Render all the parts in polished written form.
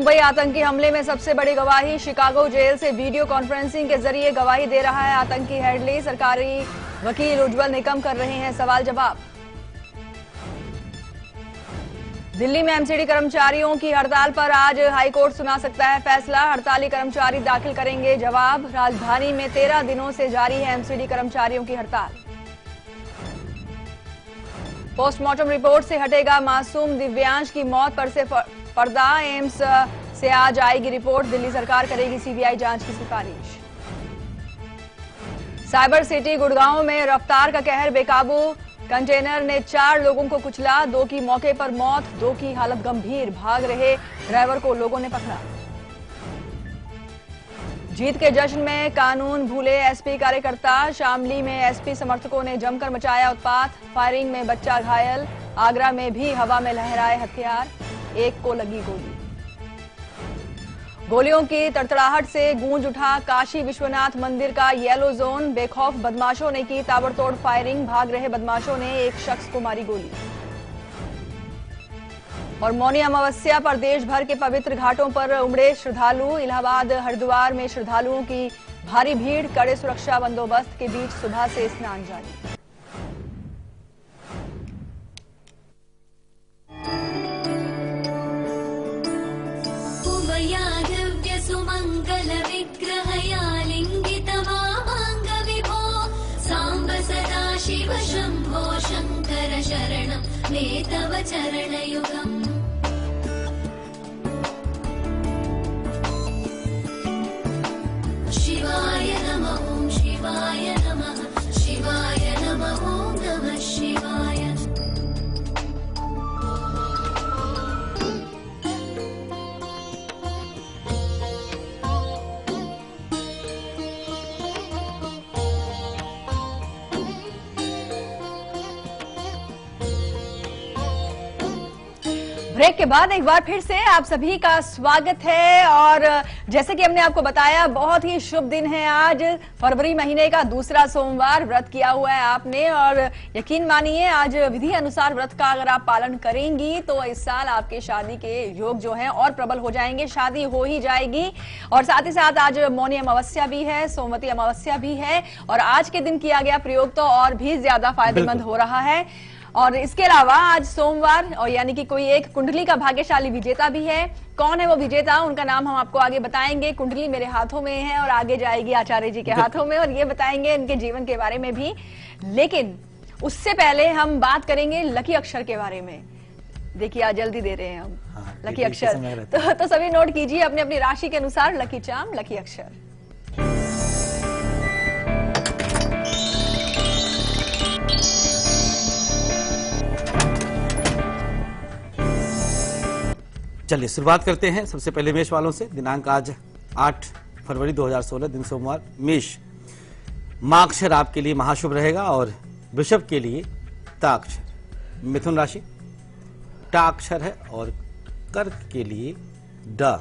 मुंबई आतंकी हमले में सबसे बड़ी गवाही। शिकागो जेल से वीडियो कॉन्फ्रेंसिंग के जरिए गवाही दे रहा है आतंकी हेडली। सरकारी वकील उज्जवल निकम कर रहे हैं सवाल जवाब। दिल्ली में एमसीडी कर्मचारियों की हड़ताल पर आज हाईकोर्ट सुना सकता है फैसला। हड़ताली कर्मचारी दाखिल करेंगे जवाब। राजधानी में 13 दिनों से जारी है एमसीडी कर्मचारियों की हड़ताल। पोस्टमार्टम रिपोर्ट से हटेगा मासूम दिव्यांश की मौत पर से पर्दा। एम्स से आज आएगी रिपोर्ट। दिल्ली सरकार करेगी सीबीआई जांच की सिफारिश। साइबर सिटी गुड़गांव में रफ्तार का कहर बेकाबू। कंटेनर ने 4 लोगों को कुचला। 2 की मौके पर मौत, 2 की हालत गंभीर। भाग रहे ड्राइवर को लोगों ने पकड़ा। जीत के जश्न में कानून भूले एसपी कार्यकर्ता। शामली में एसपी समर्थकों ने जमकर मचाया उत्पात। फायरिंग में बच्चा घायल। आगरा में भी हवा में लहराए हथियार। 1 को लगी गोली। गोलियों की तड़तड़ाहट से गूंज उठा काशी विश्वनाथ मंदिर का येलो जोन। बेखौफ बदमाशों ने की ताबड़तोड़ फायरिंग। भाग रहे बदमाशों ने एक शख्स को मारी गोली। और मौनी अमावस्या पर देश भर के पवित्र घाटों पर उमड़े श्रद्धालु। इलाहाबाद हरिद्वार में श्रद्धालुओं की भारी भीड़। कड़े सुरक्षा बंदोबस्त के बीच सुबह से स्नान जारी। सुमंगल विग्रहया लिंगितमामांग विभो सांब सदा शिव शंभो शंकर शरणं मे तव चरणयुगम्। शिवाय नमः ओम शिवाय नमः शिवाय नमः ओम नमः शिवाय। ब्रेक के बाद एक बार फिर से आप सभी का स्वागत है। और जैसे कि हमने आपको बताया, बहुत ही शुभ दिन है आज। फरवरी महीने का दूसरा सोमवार। व्रत किया हुआ है आपने और यकीन मानिए आज विधि अनुसार व्रत का अगर आप पालन करेंगी तो इस साल आपके शादी के योग जो हैं और प्रबल हो जाएंगे। शादी हो ही जाएगी। और साथ ही साथ आज मौनी अमावस्या भी है, सोमवती अमावस्या भी है। और आज के दिन किया गया प्रयोग तो और भी ज्यादा फायदेमंद हो रहा है। और इसके अलावा आज सोमवार और यानी कि कोई एक कुंडली का भाग्यशाली विजेता भी है। कौन है वो विजेता, उनका नाम हम आपको आगे बताएंगे। कुंडली मेरे हाथों में है और आगे जाएगी आचार्य जी के हाथों में और ये बताएंगे इनके जीवन के बारे में भी। लेकिन उससे पहले हम बात करेंगे लकी अक्षर के बारे में। देखिए आज जल्दी दे रहे हैं हम। लकी अक्षर तो सभी नोट कीजिए अपनी अपनी राशि के अनुसार लकी चार्म लकी अक्षर। चलिए शुरुआत करते हैं सबसे पहले मेष वालों से। दिनांक आज 8 फरवरी 2016 दिन सोमवार। मेष, मां अक्षर आपके लिए महाशुभ रहेगा और वृषभ के लिए ता अक्षर। मिथुन राशि टा अक्षर है और कर्क के लिए ड।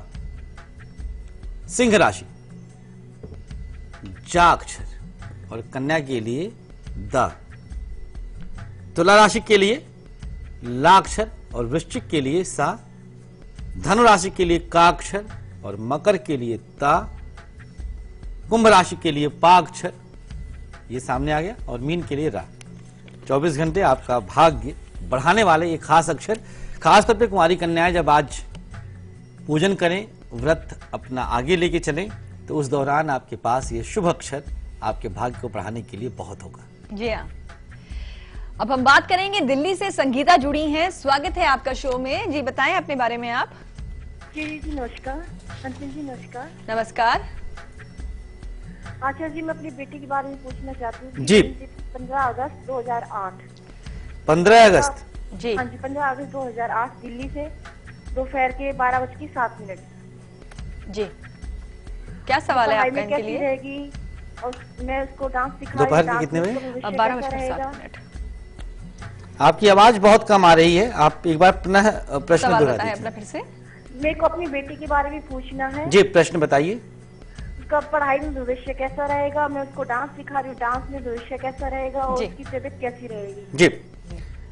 सिंह राशि जा अक्षर और कन्या के लिए द। तुला राशि के लिए ला अक्षर और वृश्चिक के लिए सा। धनु राशि के लिए का अक्षर और मकर के लिए ता। कुंभ राशि के लिए पा अक्षर, ये सामने आ गया, और मीन के लिए रा। 24 घंटे आपका भाग्य बढ़ाने वाले ये खास अक्षर। खासतौर पे कुंवारी कन्याएं जब आज पूजन करें, व्रत अपना आगे लेके चलें, तो उस दौरान आपके पास ये शुभ अक्षर आपके भाग्य को बढ़ाने के लिए बहुत होगा। जी हाँ। अब हम बात करेंगे दिल्ली से संगीता जुड़ी हैं। स्वागत है आपका शो में। जी बताएं अपने बारे में आप। जी नमस्कार। अंतिम जी नमस्कार। नमस्कार। आचार्य जी, मैं अपनी बेटी के बारे में पूछना चाहती हूँ। जी। 15 अगस्त 2008। 15 अगस्त जी। हाँ जी, 15 अगस्त 2008 दिल्ली से दोपहर के 12:07। जी क्या सवाल है आपका इनके लिए? रहेगी और मैं उसको डांस सिखा। दोपहर के कितने बजे? 12:07। आपकी आवाज बहुत कम आ रही है, आप एक बार पुनः प्रश्न दोहरा दीजिए। अपना फिर से। मेरे को अपनी बेटी के बारे में पूछना है। जी प्रश्न बताइए। उसका पढ़ाई में भविष्य कैसा रहेगा? मैं उसको डांस सिखा रही हूँ, डांस में भविष्य कैसा रहेगा और जी। उसकी तबीयत कैसी रहेगी? जी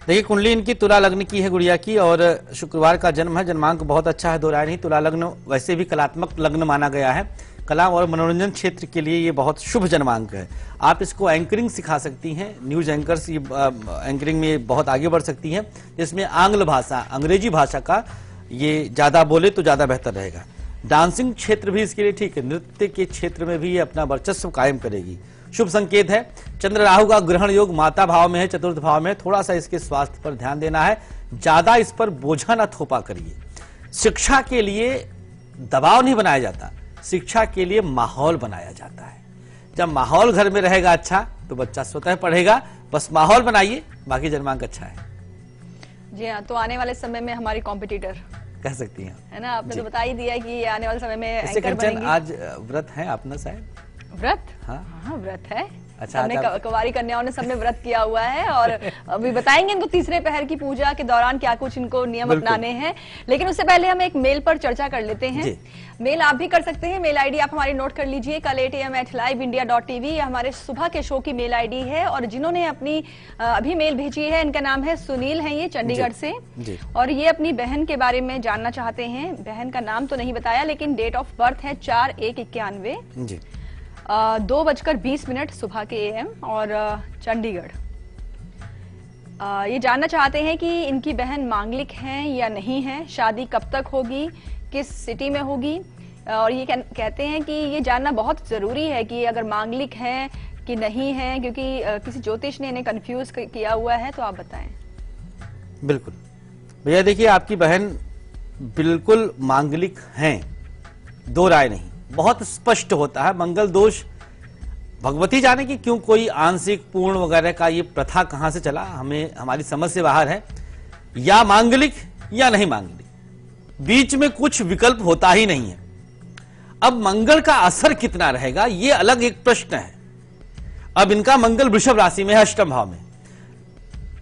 देखिए कुंडली इनकी तुला लग्न की है गुड़िया की, और शुक्रवार का जन्म है। जन्मांक बहुत अच्छा है, दो राय नहीं। तुला लग्न वैसे भी कलात्मक लग्न माना गया है। कला और मनोरंजन क्षेत्र के लिए ये बहुत शुभ जन्मांक है। आप इसको एंकरिंग सिखा सकती हैं, न्यूज एंकर्स, ये एंकरिंग में बहुत आगे बढ़ सकती हैं, जिसमें आंग्ल भाषा, अंग्रेजी भाषा का ये ज्यादा बोले तो ज्यादा बेहतर रहेगा। डांसिंग क्षेत्र भी इसके लिए ठीक है। नृत्य के क्षेत्र में भी ये अपना वर्चस्व कायम करेगी। शुभ संकेत है। चंद्र राहु का ग्रहण योग माता भाव में है, चतुर्थ भाव में। थोड़ा सा इसके स्वास्थ्य पर ध्यान देना है, ज्यादा इस पर बोझा न थोपा करिए। शिक्षा के लिए दबाव नहीं बनाया जाता, शिक्षा के लिए माहौल बनाया जाता है। जब माहौल घर में रहेगा अच्छा तो बच्चा स्वतः पढ़ेगा। बस माहौल बनाइए, बाकी जन्मांक अच्छा है। जी हाँ, तो आने वाले समय में हमारी कॉम्पिटिटर कह सकती हैं, है ना। आपने तो बता ही दिया कि आने वाले समय में इससे एंकर कंचन बनेंगी। आज व्रत है अपना शायद। व्रत? हाँ। हाँ, व्रत है। अच्छा, सबने आज आप- कुंवारी कन्याओं ने सबने व्रत किया हुआ है, और अभी बताएंगे इनको तीसरे पहर की पूजा के दौरान क्या कुछ इनको नियम बिल्कुल। अपनाने हैं। लेकिन उससे पहले हम एक मेल पर चर्चा कर लेते हैं। जी। मेल आप भी कर सकते हैं। मेल आईडी आप हमारी नोट कर लीजिए, कल 8 AM @liveindia.tv हमारे सुबह के शो की मेल आईडी है। और जिन्होंने अपनी अभी मेल भेजी है, इनका नाम है सुनील है, ये चंडीगढ़ से। जी। और ये अपनी बहन के बारे में जानना चाहते हैं। बहन का नाम तो नहीं बताया, लेकिन डेट ऑफ बर्थ है 4/1/91, जी। 2:20 सुबह के AM, और चंडीगढ़। ये जानना चाहते हैं कि इनकी बहन मांगलिक हैं या नहीं है, शादी कब तक होगी, किस सिटी में होगी। और ये कहते हैं कि ये जानना बहुत जरूरी है कि अगर मांगलिक है कि नहीं है, क्योंकि किसी ज्योतिष ने इन्हें कंफ्यूज किया हुआ है। तो आप बताएं। बिल्कुल भैया, देखिए आपकी बहन बिल्कुल मांगलिक हैं, दो राय नहीं। बहुत स्पष्ट होता है। मंगल दोष भगवती जाने की क्यों कोई आंशिक पूर्ण वगैरह का ये प्रथा कहां से चला, हमें हमारी समझ से बाहर है। या मांगलिक या नहीं मांगलिक, बीच में कुछ विकल्प होता ही नहीं है। अब मंगल का असर कितना रहेगा ये अलग एक प्रश्न है। अब इनका मंगल वृषभ राशि में है, अष्टम भाव में,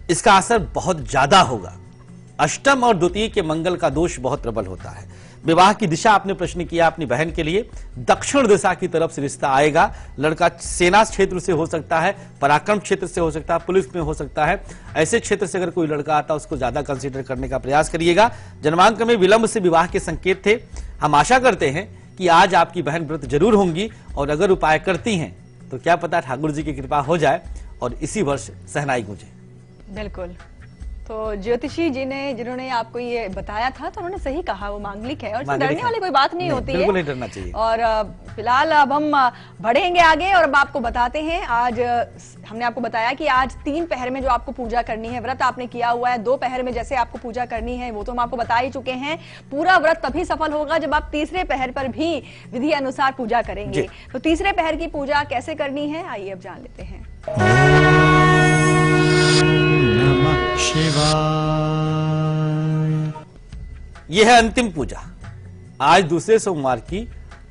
इसका असर बहुत ज्यादा होगा। अष्टम और द्वितीय के मंगल का दोष बहुत प्रबल होता है। विवाह की दिशा आपने प्रश्न किया अपनी बहन के लिए, दक्षिण दिशा की तरफ से रिश्ता आएगा। लड़का सेना क्षेत्र से हो सकता है, पराक्रम क्षेत्र से हो सकता है, पुलिस में हो सकता है। ऐसे क्षेत्र से अगर कोई लड़का आता है उसको ज्यादा कंसीडर करने का प्रयास करिएगा। जन्मांक में विलंब से विवाह के संकेत थे। हम आशा करते हैं कि आज आपकी बहन व्रत जरूर होंगी, और अगर उपाय करती हैं तो क्या पता ठाकुर जी की कृपा हो जाए और इसी वर्ष सहनाई गूंजे। बिल्कुल। तो ज्योतिषी जी ने, जिन्होंने आपको ये बताया था, तो उन्होंने सही कहा, वो मांगलिक है, और इसमें मांगलिक डरने है। वाली कोई बात नहीं होती है। बिल्कुल नहीं डरना चाहिए। और फिलहाल अब हम बढ़ेंगे आगे, और अब आपको बताते हैं। आज हमने आपको बताया कि आज 3 पहर में जो आपको पूजा करनी है, व्रत आपने किया हुआ है। 2 पहर में जैसे आपको पूजा करनी है वो तो हम आपको बता ही चुके हैं। पूरा व्रत तभी सफल होगा जब आप तीसरे पहर पर भी विधि अनुसार पूजा करेंगे। तो तीसरे पहर की पूजा कैसे करनी है, आइए अब जान लेते हैं। नमः शिवाय। यह है अंतिम पूजा। आज दूसरे सोमवार की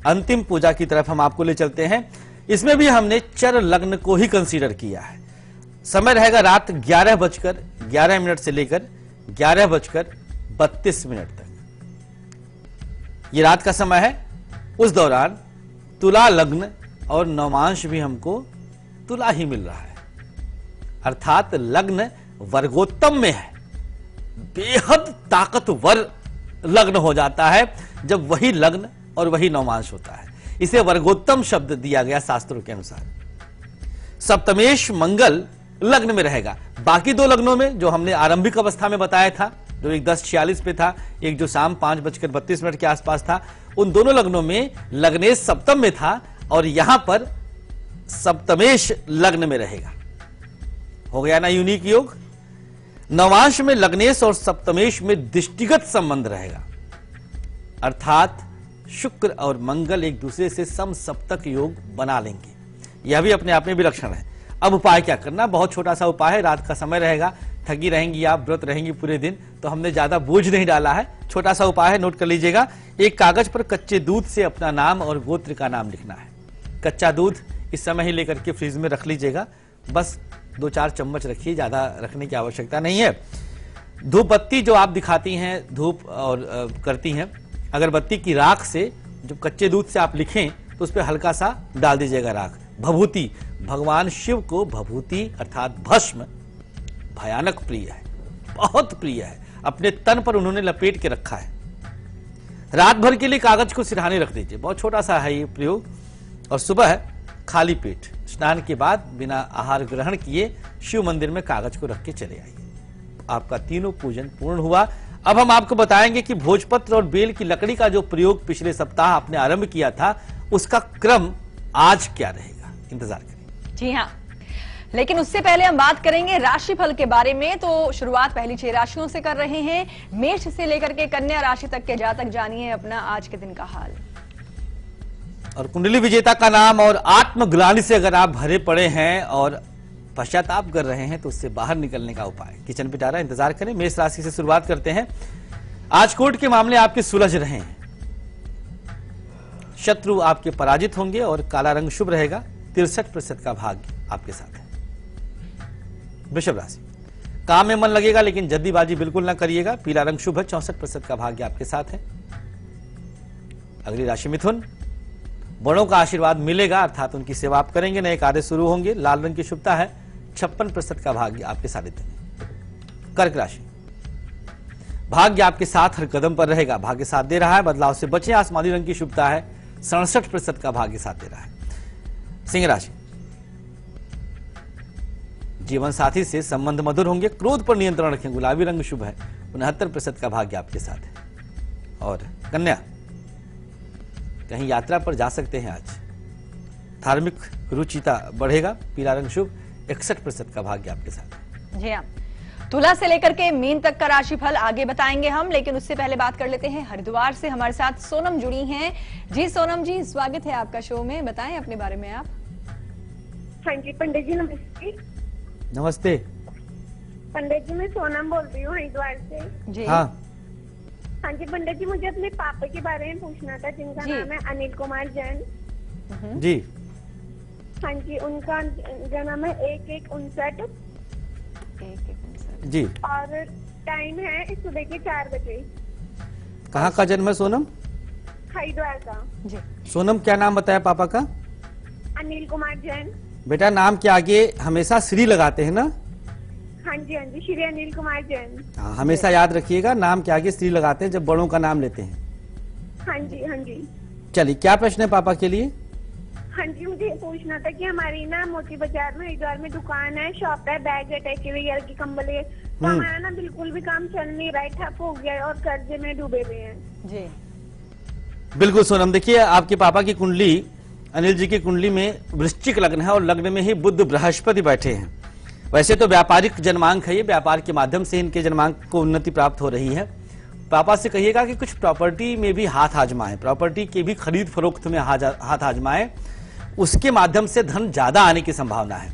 अंतिम पूजा की तरफ हम आपको ले चलते हैं। इसमें भी हमने चर लग्न को ही कंसीडर किया है। समय रहेगा रात 11:11 से लेकर 11:32 तक। यह रात का समय है। उस दौरान तुला लग्न और नवांश भी हमको तुला ही मिल रहा है, अर्थात लग्न वर्गोत्तम में है। बेहद ताकतवर लग्न हो जाता है जब वही लग्न और वही नवमांश होता है। इसे वर्गोत्तम शब्द दिया गया शास्त्रों के अनुसार। सप्तमेश मंगल लग्न में रहेगा। बाकी 2 लग्नों में जो हमने आरंभिक अवस्था में बताया था, जो एक 10:46 पे था, एक जो शाम 5:32 के आसपास था, उन दोनों लग्नों में लग्नेश सप्तम में था, और यहां पर सप्तमेश लग्न में रहेगा। हो गया ना यूनिक योग। नवांश में लग्नेश और सप्तमेश में दृष्टिगत संबंध रहेगा, अर्थात शुक्र और मंगल एक दूसरे से समसप्तक योग बना लेंगे। यह भी अपने आप में विलक्षण है। अब उपाय क्या करना, बहुत छोटा सा उपाय है। रात का समय रहेगा, थकी रहेंगी आप, व्रत रहेंगी पूरे दिन, तो हमने ज्यादा बोझ नहीं डाला है। छोटा सा उपाय है, नोट कर लीजिएगा। एक कागज पर कच्चे दूध से अपना नाम और गोत्र का नाम लिखना है। कच्चा दूध इस समय ही लेकर के फ्रिज में रख लीजिएगा। बस 2-4 चम्मच रखिए, ज्यादा रखने की आवश्यकता नहीं है। धूप बत्ती जो आप दिखाती हैं, धूप और करती हैं, अगरबत्ती की राख से जो कच्चे दूध से आप लिखें तो उस पर हल्का सा डाल दीजिएगा राख। भभूति, भगवान शिव को भभूति अर्थात भस्म भयानक प्रिय है। बहुत प्रिय है, अपने तन पर उन्होंने लपेट के रखा है। रात भर के लिए कागज को सिरहाने रख दीजिए, बहुत छोटा सा है ये प्रयोग। और सुबह खाली पेट स्नान के बाद बिना आहार ग्रहण किए शिव मंदिर में कागज को रख के चले आइए। आपका तीनों पूजन पूर्ण हुआ। अब हम आपको बताएंगे कि भोजपत्र और बेल की लकड़ी का जो प्रयोग पिछले सप्ताह आपने आरंभ किया था, उसका क्रम आज क्या रहेगा, इंतजार करें। जी हाँ, लेकिन उससे पहले हम बात करेंगे राशिफल के बारे में। तो शुरुआत पहली 6 राशियों से कर रहे हैं। मेष से लेकर के कन्या राशि तक के जातक जानिए अपना आज के दिन का हाल। और कुंडली विजेता का नाम और आत्मग्लानि से अगर आप भरे पड़े हैं और पश्चाताप कर रहे हैं तो उससे बाहर निकलने का उपाय किचन पिटारा, इंतजार करें। मेष राशि से शुरुआत करते हैं। आज कोर्ट के मामले आपके सुलझ रहे हैं, शत्रु आपके पराजित होंगे और काला रंग शुभ रहेगा। 63% का भाग्य आपके साथ है। वृषभ राशि, काम में मन लगेगा लेकिन जल्दीबाजी बिल्कुल ना करिएगा। पीला रंग शुभ है, 64% का भाग्य आपके साथ है। अगली राशि मिथुन, बड़ों का आशीर्वाद मिलेगा अर्थात उनकी सेवा आप करेंगे, नए कार्य शुरू होंगे। लाल रंग की शुभता है, 56% का भाग्य आपके सानिध्य में। कर्क राशि, भाग्य आपके साथ हर कदम पर रहेगा, भाग्य साथ दे रहा है, बदलाव से बचें। आसमानी रंग की शुभता है, 67% का भाग्य साथ दे रहा है। सिंह राशि, जीवन साथी से संबंध मधुर होंगे, क्रोध पर नियंत्रण रखें। गुलाबी रंग शुभ है, 69% का भाग्य आपके साथ है। और कन्या, कहीं यात्रा पर जा सकते हैं आज, धार्मिक रुचिता बढ़ेगा। पीला रंग शुभ, 61% का भाग्य आपके साथ है। जी हाँ, तुला से लेकर के मीन तक का राशिफल आगे बताएंगे हम, लेकिन उससे पहले बात कर लेते हैं हरिद्वार से। हमारे साथ सोनम जुड़ी हैं। जी सोनम जी, स्वागत है आपका शो में, बताएं अपने बारे में आप। हाँ जी पंडित जी नमस्ते। नमस्ते। पंडित जी मैं सोनम बोल रही हूँ हरिद्वार से। जी हाँ, हाँ जी पंडित जी, मुझे अपने पापा के बारे में पूछना था जिनका जी। नाम है अनिल कुमार जैन। जी हाँ जी, उनका जन्म है 1159 जी। और टाइम है सुबह के 4 बजे। कहाँ का जन्म है सोनम? हरिद्वार का। जी सोनम, क्या नाम बताया पापा का? अनिल कुमार जैन। बेटा, नाम के आगे हमेशा श्री लगाते हैं ना? हाँ जी श्री अनिल कुमार जैन। हाँ, हमेशा याद रखिएगा, नाम के आगे श्री लगाते हैं जब बड़ों का नाम लेते हैं। हाँ जी। चलिए, क्या प्रश्न है पापा के लिए? हाँ जी, मुझे पूछना था कि हमारी ना मोती बाजार में हरिद्वार में दुकान है, शॉप है, बैग है, टैकी वगैरह की, कंबल है, तो हमारा ना बिल्कुल भी काम चल नहीं रहा है, ठप हो गया है और कर्जे में डूबे हुए हैं। जी बिल्कुल सोनम, देखिए आपके पापा की कुंडली, अनिल जी की कुंडली में वृश्चिक लग्न है और लग्न में ही बुध बृहस्पति बैठे हैं। वैसे तो व्यापारिक जन्मांक है ये, व्यापार के माध्यम से इनके जन्मांक को उन्नति प्राप्त हो रही है। पापा से कहिएगा कि कुछ प्रॉपर्टी में भी हाथ आजमाएं, प्रॉपर्टी के भी खरीद फरोख्त में हाथ आजमाएं, उसके माध्यम से धन ज्यादा आने की संभावना है।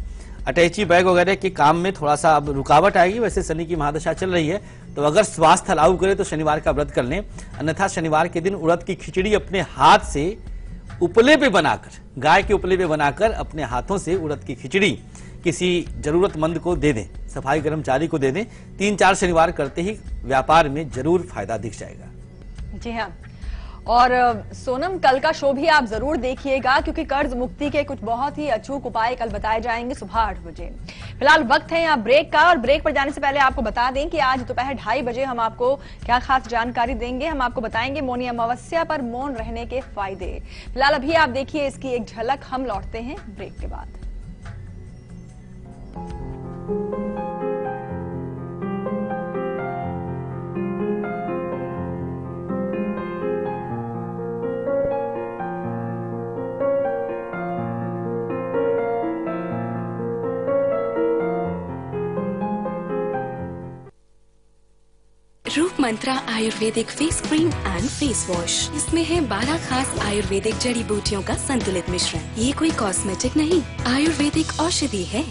अटैची बैग वगैरह के काम में थोड़ा सा अब रुकावट आएगी। वैसे शनि की महादशा चल रही है, तो अगर स्वास्थ्य अलाउ करे तो शनिवार का व्रत कर लें, अन्यथा शनिवार के दिन उड़द की खिचड़ी अपने हाथ से उपले पे बनाकर, गाय के उपले पे बनाकर अपने हाथों से उड़द की खिचड़ी किसी जरूरतमंद को दे दें, सफाई कर्मचारी को दे दें। 3-4 शनिवार करते ही व्यापार में जरूर फायदा दिख जाएगा। जी हाँ, और सोनम कल का शो भी आप जरूर देखिएगा, क्योंकि कर्ज मुक्ति के कुछ बहुत ही अचूक उपाय कल बताए जाएंगे सुबह 8 बजे। फिलहाल वक्त है यहाँ ब्रेक का, और ब्रेक पर जाने से पहले आपको बता दें कि आज दोपहर 2:30 बजे हम आपको क्या खास जानकारी देंगे। हम आपको बताएंगे मौनी अमावस्या पर मौन रहने के फायदे। फिलहाल अभी आप देखिए इसकी एक झलक, हम लौटते हैं ब्रेक के बाद। Roop Mantra ayurvedic face cream and face wash. इसमें है 12 खास आयुर्वेदिक जड़ी बूटियों का संतुलित मिश्रण। ये कोई कॉस्मेटिक नहीं, आयुर्वेदिक औषधि है।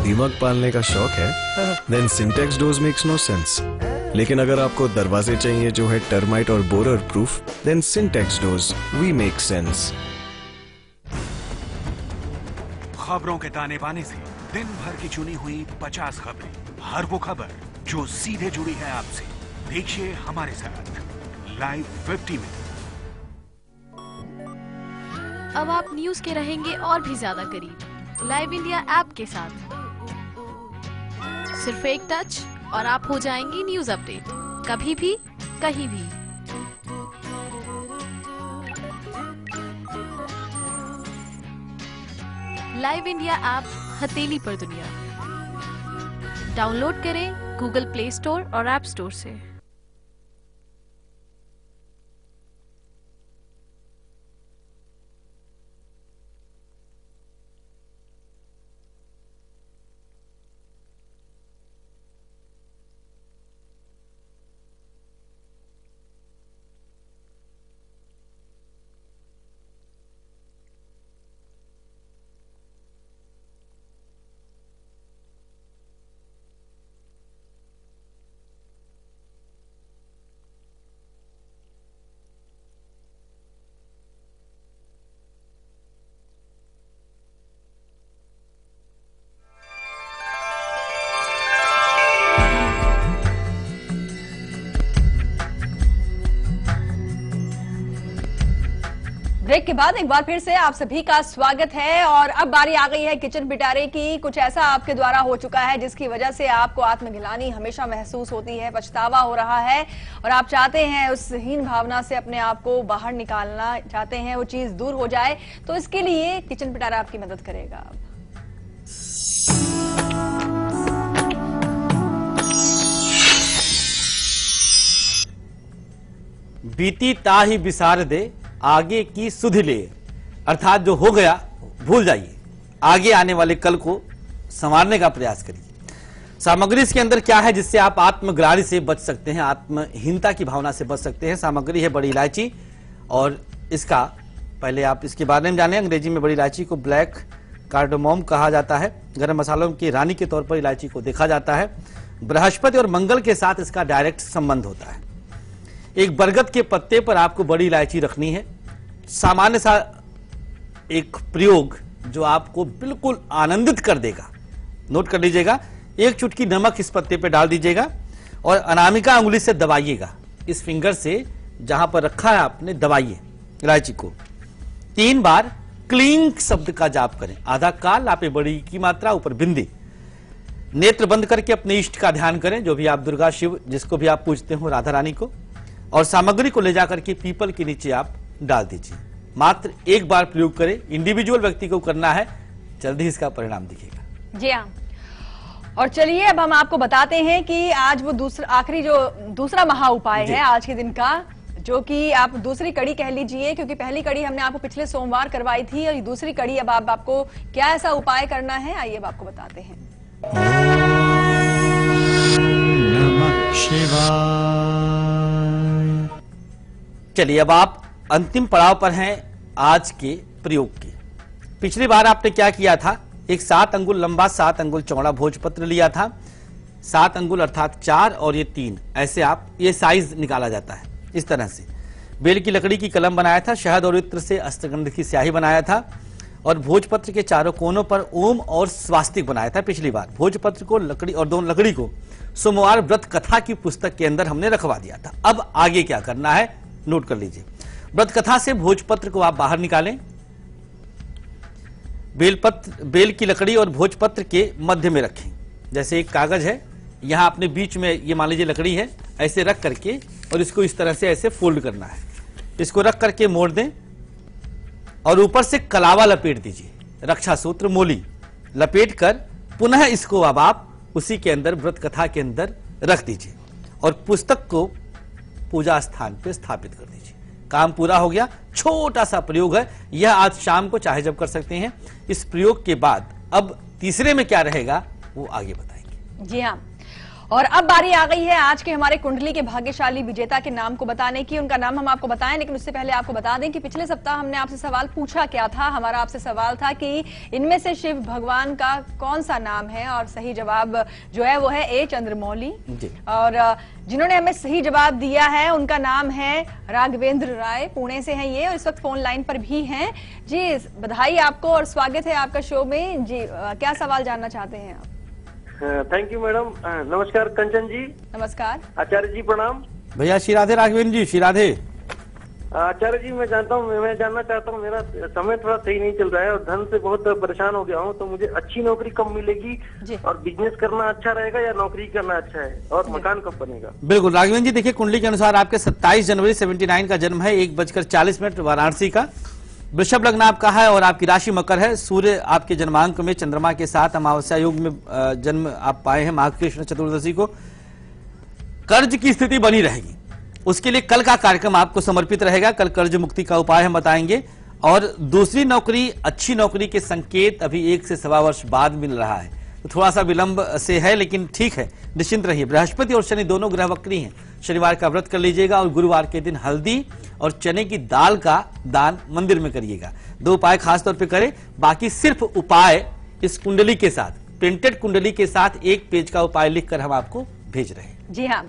दीमक पालने का शौक है? Then Sintex does makes no sense. लेकिन अगर आपको दरवाजे चाहिए जो है टर्माइट और borer proof, then Sintex does we make sense. खबरों के ताने बाने से दिन भर की चुनी हुई 50 खबरें, हर वो खबर जो सीधे जुड़ी है आपसे। देखिए हमारे साथ लाइव 50 में। अब आप न्यूज के रहेंगे और भी ज्यादा करीब लाइव इंडिया ऐप के साथ। सिर्फ एक टच और आप हो जाएंगी न्यूज अपडेट, कभी भी कहीं भी। लाइव इंडिया ऐप हथेली पर दुनिया। डाउनलोड करें गूगल प्ले स्टोर और ऐप स्टोर से। ब्रेक के बाद एक बार फिर से आप सभी का स्वागत है। और अब बारी आ गई है किचन पिटारे की। कुछ ऐसा आपके द्वारा हो चुका है जिसकी वजह से आपको आत्मग्लानि हमेशा महसूस होती है, पछतावा हो रहा है और आप चाहते हैं उस हीन भावना से अपने आप को बाहर निकालना चाहते हैं, वो चीज दूर हो जाए। तो इसके लिए किचन पिटारा आपकी मदद करेगा। बीती ताही बिसार दे आगे की सुध ले, अर्थात जो हो गया भूल जाइए, आगे आने वाले कल को संवारने का प्रयास करिए। सामग्री इसके अंदर क्या है जिससे आप आत्मग्लानि से बच सकते हैं, आत्महीनता की भावना से बच सकते हैं। सामग्री है बड़ी इलायची और इसका पहले आप इसके बारे में जानें। अंग्रेजी में बड़ी इलायची को ब्लैक कार्डामोम कहा जाता है। गरम मसालों की रानी के तौर पर इलायची को देखा जाता है। बृहस्पति और मंगल के साथ इसका डायरेक्ट संबंध होता है। एक बरगद के पत्ते पर आपको बड़ी इलायची रखनी है। सामान्य सा एक प्रयोग जो आपको बिल्कुल आनंदित कर देगा। नोट कर लीजिएगा, एक चुटकी नमक इस पत्ते पे डाल दीजिएगा और अनामिका उंगली से दबाइएगा। इस फिंगर से जहां पर रखा है आपने दबाइए इलायची को। 3 बार क्लींग शब्द का जाप करें। आधा काल लापे बड़ी की मात्रा ऊपर बिंदी। नेत्र बंद करके अपने इष्ट का ध्यान करें, जो भी आप दुर्गा शिव जिसको भी आप पूजते हो, राधा रानी को। और सामग्री को ले जाकर के पीपल के नीचे आप डाल दीजिए। मात्र एक बार प्रयोग करें, इंडिविजुअल व्यक्ति को करना है, जल्दी ही इसका परिणाम दिखेगा। जी हाँ, और चलिए अब हम आपको बताते हैं कि आज वो दूसरा महा उपाय है आज के दिन का, जो कि आप दूसरी कड़ी कह लीजिए, क्योंकि पहली कड़ी हमने आपको पिछले सोमवार करवाई थी और दूसरी कड़ी अब आपको क्या ऐसा उपाय करना है, आइए अब आपको बताते हैं। नमः शिवाय। चलिए अब आप अंतिम पड़ाव पर हैं आज के प्रयोग के। पिछली बार आपने क्या किया था, एक 7 अंगुल लंबा 7 अंगुल चौड़ा भोजपत्र लिया था। 7 अंगुल अर्थात 4 और ये 3, ऐसे आप ये साइज निकाला जाता है इस तरह से। बेल की लकड़ी की कलम बनाया था, शहद और इत्र से अष्टगंध की स्याही बनाया था और भोजपत्र के चारों कोनों पर ओम और स्वास्तिक बनाया था। पिछली बार भोजपत्र को लकड़ी और दोनों लकड़ी को सोमवार व्रत कथा की पुस्तक के अंदर हमने रखवा दिया था। अब आगे क्या करना है नोट कर लीजिए। व्रत कथा से भोजपत्र को आप बाहर निकालें। बेल की लकड़ी और भोजपत्र के मध्य में रखें। जैसे एक कागज है, यहां अपने बीच में ये मान लीजिए लकड़ी है, ऐसे रख करके और इसको इस तरह से ऐसे फोल्ड करना है। इसको रख करके मोड़ दें और ऊपर से कलावा लपेट दीजिए, रक्षा सूत्र मोली लपेट कर पुनः इसको अब आप उसी के अंदर व्रत कथा के अंदर रख दीजिए और पुस्तक को पूजा स्थान पे स्थापित कर दीजिए। काम पूरा हो गया। छोटा सा प्रयोग है यह, आज शाम को चाहे जब कर सकते हैं। इस प्रयोग के बाद अब तीसरे में क्या रहेगा वो आगे बताएंगे। जी हाँ, और अब बारी आ गई है आज के हमारे कुंडली के भाग्यशाली विजेता के नाम को बताने की। उनका नाम हम आपको बताएं, लेकिन उससे पहले आपको बता दें कि पिछले सप्ताह हमने आपसे सवाल पूछा क्या था। हमारा आपसे सवाल था कि इनमें से शिव भगवान का कौन सा नाम है, और सही जवाब जो है वो है ए चंद्रमौली। और जिन्होंने हमें सही जवाब दिया है उनका नाम है राघवेंद्र राय, पुणे से हैं ये और इस वक्त फोन लाइन पर भी हैं। जी बधाई आपको और स्वागत है आपका शो में। जी क्या सवाल जानना चाहते हैं आप? Thank you madam. नमस्कार कंचन जी। नमस्कार। आचार्य जी प्रणाम। भैया श्री राधे। राघवेंद्र जी श्री राधे। आचार्य जी, मैं जानना चाहता हूँ, मेरा समय थोड़ा सही नहीं चल रहा है और धन से बहुत परेशान हो गया हूँ, तो मुझे अच्छी नौकरी कब मिलेगी और बिजनेस करना अच्छा रहेगा या नौकरी करना अच्छा है, और मकान कब बनेगा? बिल्कुल राघवेंद्र जी, देखिए कुंडली के अनुसार आपके 27 जनवरी 79 का जन्म है, 1:40 वाराणसी का। वृषभ लग्न आपका है और आपकी राशि मकर है। सूर्य आपके जन्मांक में चंद्रमा के साथ अमावस्या योग में जन्म आप पाए हैं माघ कृष्ण चतुर्दशी को। कर्ज की स्थिति बनी रहेगी, उसके लिए कल का कार्यक्रम आपको समर्पित रहेगा। कल कर्ज मुक्ति का उपाय हम बताएंगे। और दूसरी नौकरी, अच्छी नौकरी के संकेत अभी 1 से सवा वर्ष बाद मिल रहा है, तो थोड़ा सा विलंब से है, लेकिन ठीक है, निश्चिंत रहिए। बृहस्पति और शनि दोनों ग्रह वक्री हैं। शनिवार का व्रत कर लीजिएगा और गुरुवार के दिन हल्दी और चने की दाल का दान मंदिर में करिएगा। 2 उपाय खासतौर पर करें, बाकी सिर्फ उपाय इस कुंडली के साथ, प्रिंटेड कुंडली के साथ 1 पेज का उपाय लिखकर हम आपको भेज रहे हैं। जी हाँ,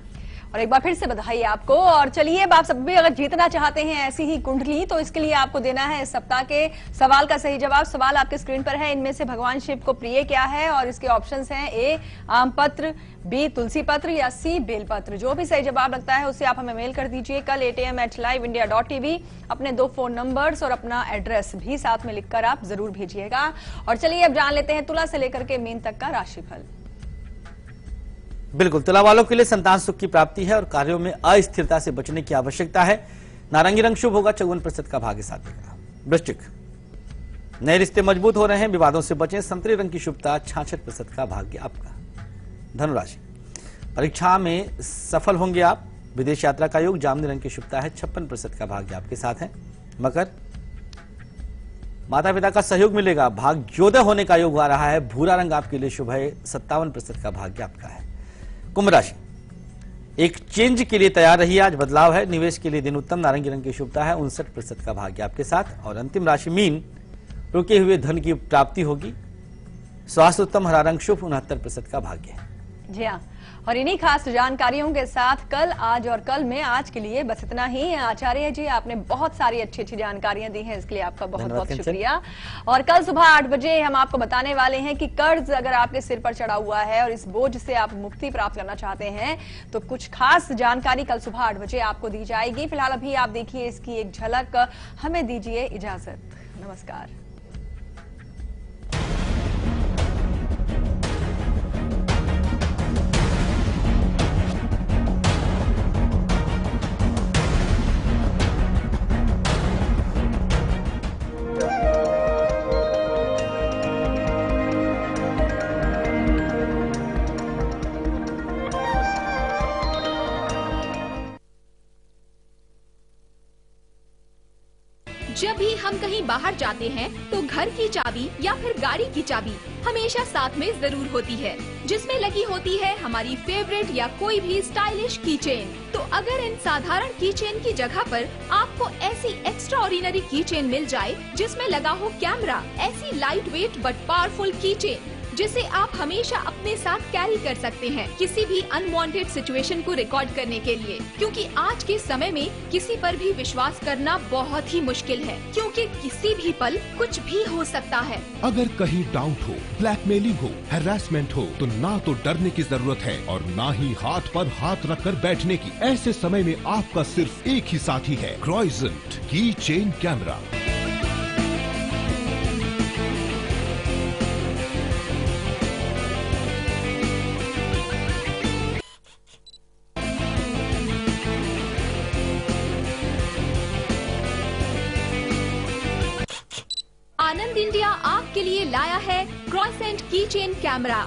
और एक बार फिर से बधाई आपको। और चलिए, अब आप सब भी अगर जीतना चाहते हैं ऐसी ही कुंडली, तो इसके लिए आपको देना है इस सप्ताह के सवाल का सही जवाब। सवाल आपके स्क्रीन पर है, इनमें से भगवान शिव को प्रिय क्या है, और इसके ऑप्शंस हैं ए आम पत्र, बी तुलसी पत्र या सी बेलपत्र। जो भी सही जवाब लगता है उसे आप हमें मेल कर दीजिए कल 8 am@liveindia.tv। अपने 2 फोन नंबर्स और अपना एड्रेस भी साथ में लिखकर आप जरूर भेजिएगा। और चलिए अब जान लेते हैं तुला से लेकर के मीन तक का राशिफल। बिल्कुल, तुला वालों के लिए संतान सुख की प्राप्ति है और कार्यों में अस्थिरता से बचने की आवश्यकता है। नारंगी रंग शुभ होगा, 54% का भाग्य साथ देगा। वृश्चिक, नए रिश्ते मजबूत हो रहे हैं, विवादों से बचें। संतरी रंग की शुभता, 66% का भाग्य आपका। धनुराशि, परीक्षा में सफल होंगे आप। विदेश यात्रा का योग, जामुनी रंग की शुभता है, 56% का भाग्य आपके साथ है। मकर, माता पिता का सहयोग मिलेगा, भाग्योदय होने का योग आ रहा है। भूरा रंग आपके लिए शुभ है, 57% का भाग्य आपका है। कुंभ राशि, एक चेंज के लिए तैयार रहिए, आज बदलाव है। निवेश के लिए दिन उत्तम, नारंगी रंग की शुभता है, 59% का भाग्य आपके साथ। और अंतिम राशि मीन, रुके हुए धन की प्राप्ति होगी। स्वास्थ्य उत्तम, हरा रंग शुभ, 69% का भाग्य है। जी हाँ, और इन्हीं खास जानकारियों के साथ कल, आज और कल में आज के लिए बस इतना ही। आचार्य जी, आपने बहुत सारी अच्छी अच्छी जानकारियां दी हैं, इसके लिए आपका बहुत बहुत शुक्रिया। और कल सुबह 8 बजे हम आपको बताने वाले हैं कि कर्ज अगर आपके सिर पर चढ़ा हुआ है और इस बोझ से आप मुक्ति प्राप्त करना चाहते हैं, तो कुछ खास जानकारी कल सुबह 8 बजे आपको दी जाएगी। फिलहाल अभी आप देखिए इसकी एक झलक, हमें दीजिए इजाजत। नमस्कार। जब भी हम कहीं बाहर जाते हैं तो घर की चाबी या फिर गाड़ी की चाबी हमेशा साथ में जरूर होती है, जिसमें लगी होती है हमारी फेवरेट या कोई भी स्टाइलिश की चेन। तो अगर इन साधारण की चेन की जगह पर आपको ऐसी एक्स्ट्रा ऑर्डिनरी की चेन मिल जाए जिसमें लगा हो कैमरा, ऐसी लाइट वेट बट पावरफुल की चेन जिसे आप हमेशा अपने साथ कैरी कर सकते हैं किसी भी अनवांटेड सिचुएशन को रिकॉर्ड करने के लिए, क्योंकि आज के समय में किसी पर भी विश्वास करना बहुत ही मुश्किल है, क्योंकि किसी भी पल कुछ भी हो सकता है। अगर कहीं डाउट हो, ब्लैकमेलिंग हो, हैरेसमेंट हो, तो ना तो डरने की जरूरत है और ना ही हाथ पर हाथ रखकर बैठने की। ऐसे समय में आपका सिर्फ एक ही साथी है, क्राइसेंट की चेन कैमरा। आनंद इंडिया आपके लिए लाया है क्राइसेंट की चेन कैमरा।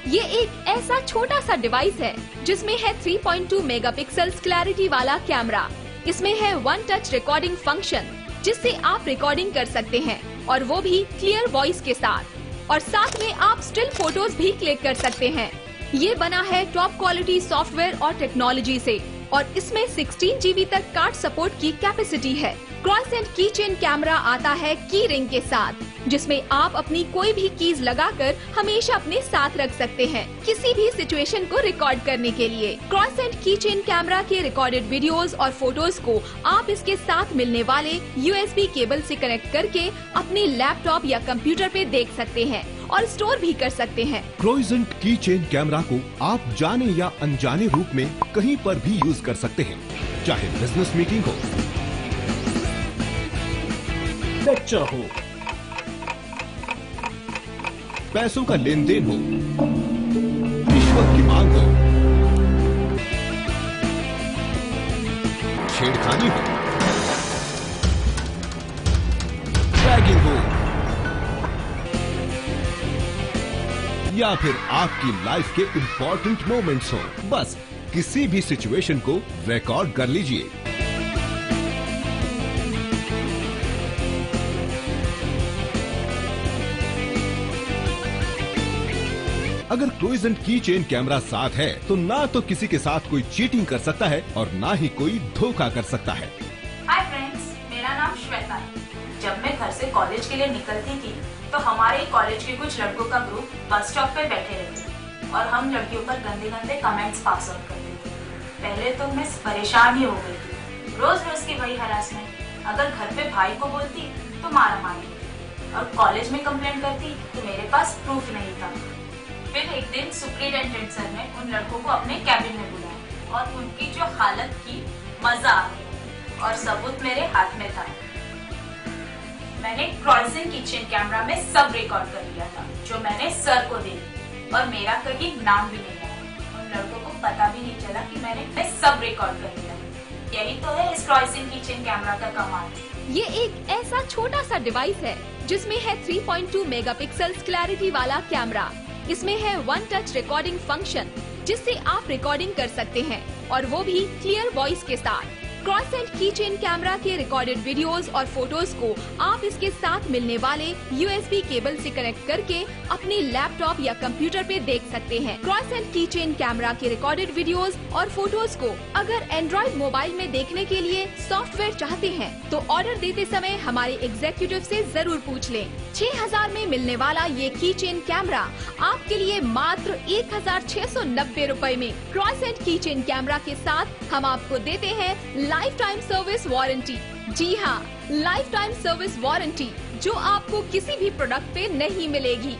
ये एक ऐसा छोटा सा डिवाइस है जिसमें है 3.2 मेगापिक्सल्स क्लैरिटी वाला कैमरा। इसमें है 1 टच रिकॉर्डिंग फंक्शन, जिससे आप रिकॉर्डिंग कर सकते हैं और वो भी क्लियर वॉइस के साथ। और साथ में आप स्टिल फोटोज भी क्लिक कर सकते हैं। ये बना है टॉप क्वालिटी सॉफ्टवेयर और टेक्नोलॉजी से और इसमें 16 GB तक कार्ड सपोर्ट की कैपेसिटी है। क्राइसेंट की चेन कैमरा आता है की रिंग के साथ, जिसमें आप अपनी कोई भी कीज लगाकर हमेशा अपने साथ रख सकते हैं किसी भी सिचुएशन को रिकॉर्ड करने के लिए। क्राइसेंट की चेन कैमरा के रिकॉर्डेड वीडियोस और फोटोज को आप इसके साथ मिलने वाले USB केबल से कनेक्ट करके अपने लैपटॉप या कंप्यूटर पे देख सकते हैं और स्टोर भी कर सकते हैं। क्रोइजेंट की चेन कैमरा को आप जाने या अनजाने रूप में कहीं पर भी यूज कर सकते हैं, चाहे बिजनेस मीटिंग हो, लेक्चर हो, पैसों का लेन देन हो, रिश्वत की मांग हो, छेड़खानी हो, रैगिंग हो, या फिर आपकी लाइफ के इंपॉर्टेंट मोमेंट्स हो, बस किसी भी सिचुएशन को रिकॉर्ड कर लीजिए। अगर क्रोइजेंट की चेन कैमरा साथ है तो ना तो किसी के साथ कोई चीटिंग कर सकता है और ना ही कोई धोखा कर सकता है। हाय फ्रेंड्स, मेरा नाम श्वेता है। जब मैं घर से कॉलेज के लिए निकलती थी तो हमारे कॉलेज के कुछ लड़कों का ग्रुप बस स्टॉप पे बैठे रहते और हम लड़कियों पर गंदे गंदे कमेंट्स पास ऑन करते थे। पहले तो मैं परेशान ही हो गई थी, रोज रोज की वही हरासमेंट। अगर घर पे भाई को बोलती तो मारा मारी और कॉलेज में कंप्लेंट करती तो मेरे पास प्रूफ नहीं था। फिर एक दिन सुपरिटेंडेंट सर ने उन लड़कों को अपने कैबिन में बुलाया और उनकी जो हालत की मजा आ गया और सबूत मेरे हाथ में था। मैंने क्रोइजेंट किचन कैमरा में सब रिकॉर्ड कर लिया था जो मैंने सर को दे दी और मेरा कहीं नाम भी नहीं आया। उन लड़कों को पता भी नहीं चला कि मैंने सब रिकॉर्ड कर लिया। यही तो है इस क्रोइजेंट किचन कैमरा का कमाल। ये एक ऐसा छोटा सा डिवाइस है जिसमें है 3.2 मेगापिक्सल्स क्लैरिटी वाला कैमरा। इसमें है वन टच रिकॉर्डिंग फंक्शन जिससे आप रिकॉर्डिंग कर सकते हैं और वो भी क्लियर वॉइस के साथ। क्रोइजेंट की चेन कैमरा के रिकॉर्डेड वीडियोस और फोटोज को आप इसके साथ मिलने वाले USB केबल से कनेक्ट करके अपने लैपटॉप या कंप्यूटर पे देख सकते हैं। क्रोइजेंट की चेन कैमरा के रिकॉर्डेड वीडियोस और फोटोज को अगर एंड्रॉइड मोबाइल में देखने के लिए सॉफ्टवेयर चाहते हैं तो ऑर्डर देते समय हमारे एग्जीक्यूटिव से जरूर पूछ लें। 6000 में मिलने वाला ये की चेन कैमरा आपके लिए मात्र 1690 रुपए में। क्रोइजेंट की चेन कैमरा के साथ हम आपको देते हैं लाइफ टाइम सर्विस वारंटी। जी हाँ, लाइफ टाइम सर्विस वारंटी जो आपको किसी भी प्रोडक्ट पे नहीं मिलेगी।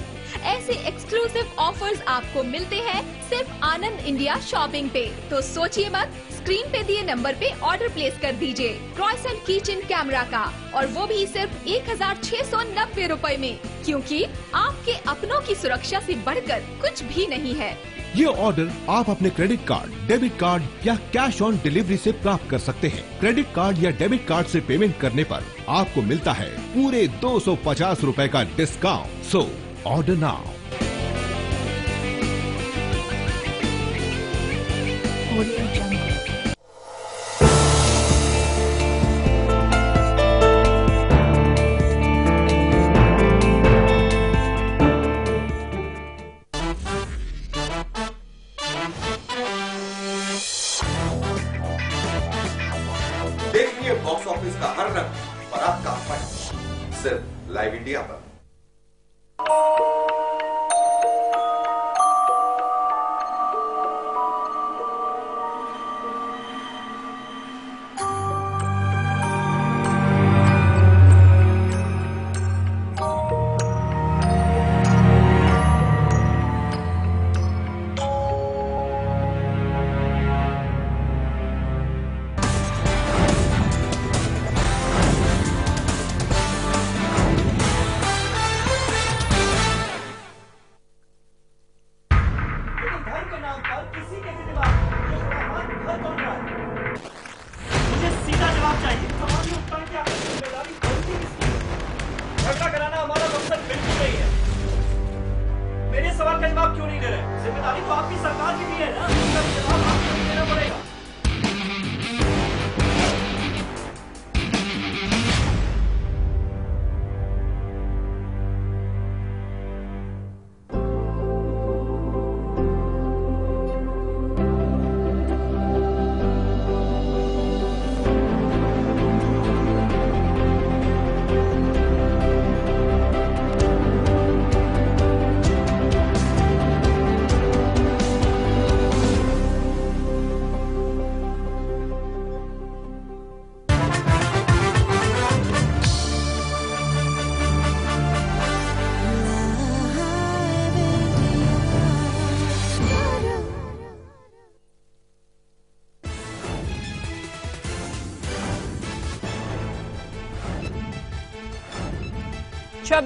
ऐसे एक्सक्लूसिव ऑफर्स आपको मिलते हैं सिर्फ आनंद इंडिया शॉपिंग पे। तो सोचिए मत, स्क्रीन पे दिए नंबर पे ऑर्डर प्लेस कर दीजिए क्रोइजेंट किचन कैमरा का, और वो भी सिर्फ 1690 रुपए में, क्योंकि आपके अपनों की सुरक्षा से बढ़कर कुछ भी नहीं है। ये ऑर्डर आप अपने क्रेडिट कार्ड, डेबिट कार्ड या कैश ऑन डिलीवरी से प्राप्त कर सकते हैं। क्रेडिट कार्ड या डेबिट कार्ड से पेमेंट करने पर आपको मिलता है पूरे 250 रुपए का डिस्काउंट। So order now. देखिए बॉक्स ऑफिस का हर रंग और आपका फन सिर्फ लाइव इंडिया पर। मेरे सवाल का जवाब क्यों नहीं दे रहे? जिम्मेदारी तो आपकी सरकार की भी है ना।